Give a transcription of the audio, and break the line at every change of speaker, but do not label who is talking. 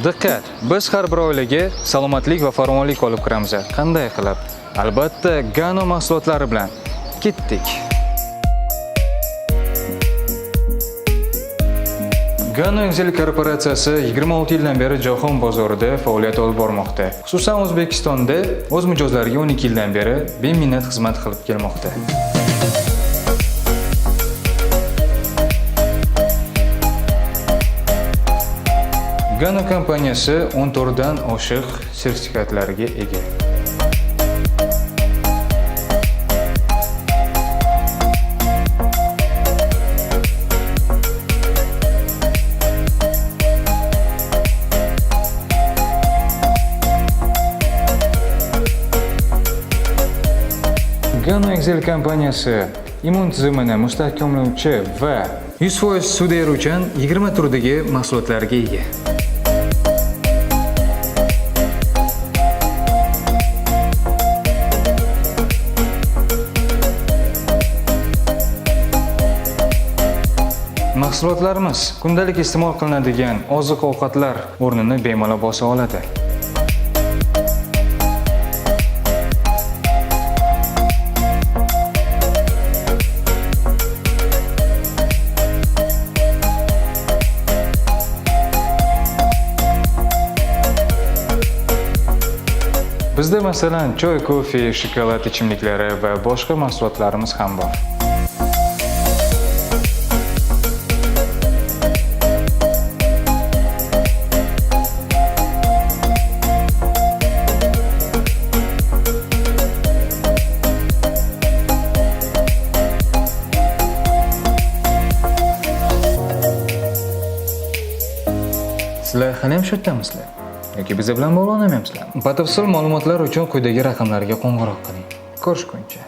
Diqqat! Biz har bir oilaga salomatlik va farovonlik olib kiramiz. Qanday qilib? Albatta, Gano mahsulotlari bilan. Ketdik. Gano Excel korporatsiyasi 26 yildan beri jahon bozorida faoliyat olib bormoqda. Xususan O'zbekistonda o'z mijozlariga 12 yildan beri beminnat xizmat qilib kelmoqda. Gano kompaniyasi 14 dan oshiq sertifikatlarga ega. Gano Excel kompaniyasi immun tizimini mustahkamlovchi va 100% suvda eruvchan 20 turdagi mahsulotlarga ega. Mahsulotlarimiz kundalik iste'mol qilinadigan oziq-ovqatlar o'rnini bemalol bosa oladi. Bizda masalan choy, kofe, shokolad ichimliklari va boshqa mahsulotlarimiz ham bor. Sizlar hali ham shu yerdamisizlar? Yoki biz bilan bog'lanamsizlar? Batafsil ma'lumotlar uchun quyidagi raqamlarga qo'ng'iroq qiling. Ko'rishguncha.